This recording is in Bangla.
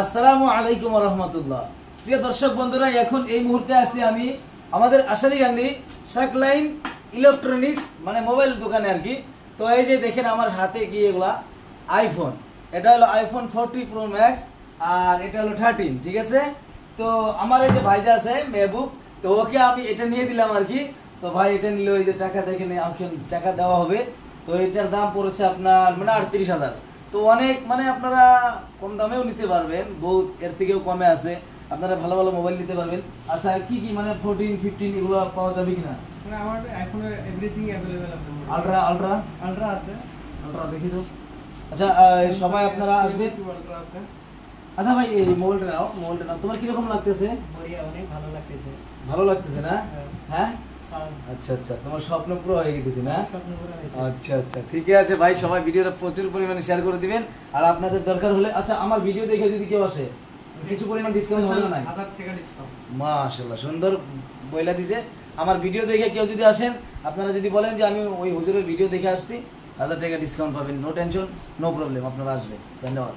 আসসালামু আলাইকুম ওয়া রাহমাতুল্লাহ। প্রিয় দর্শক বন্ধুরা, এখন এই মুহূর্তে আছি আমি আমাদের আশারীগান্ধী শাকলাইন ইলেকট্রনিক্স মানে মোবাইল দোকানে আর কি। তো এই যে দেখেন আমার হাতে কি এগুলা আইফোন, এটা হলো আইফোন 40 প্রো ম্যাক্স আর এটা হলো 13, ঠিক আছে। তো আমার এই যে ভাইজা আছে মেহবুব, তো ওকে আমি এটা নিয়ে দিলাম আর কি। তো ভাই এটা নিলে ওই যে টাকা দেখেন টাকা দেওয়া হবে। তো এটার দাম পড়েছে আপনার মানে 38,000। তো অনেক মানে আপনারা কম দামেও নিতে পারবেন, বহুত এর থেকেও কমে আছে, আপনারা ভালো ভালো মোবাইল নিতে পারবেন। আচ্ছা কি কি মানে 14, 15 এগুলো পাওয়া যাবে কিনা? মানে আমার আইফোনে এভরিথিং अवेलेबल আছে। আলট্রা আলট্রা আলট্রা আছে, আলট্রা দেখি তো। আচ্ছা সবাই আপনারা আসবেন। আলট্রা আছে। আচ্ছা ভাই এই মোবাইলটা নাও, মোবাইলটা নাও। তোমার কিরকম লাগতেছে? বড়িয়া, অনেক ভালো লাগতেছে। ভালো লাগতেছে না? হ্যাঁ হ্যাঁ, আচ্ছা আচ্ছা, তোমার স্বপ্ন পুরো হয়ে গেছে না? স্বপ্ন পুরো হয়েছে। আচ্ছা আচ্ছা ঠিক আছে ভাই, সবাই ভিডিওটা প্রচুর পরিমাণে শেয়ার করে দিবেন। আর আপনাদের দরকার হলে আচ্ছা আমার ভিডিও দেখে যদি কেউ আসে কিছু পরিমাণ ডিসকাউন্ট হবে না? 1000 টাকা ডিসকাউন্ট। মাশাআল্লাহ, সুন্দর বইলা দিছে। আমার ভিডিও দেখে কেউ যদি আসেন, আপনারা যদি বলেন যে আমি ওই হুজুরের ভিডিও দেখে আসছি, 1000 টাকা ডিসকাউন্ট পাবেন। নো টেনশন, নো প্রবলেম, আপনারা আসবেন। ধন্যবাদ।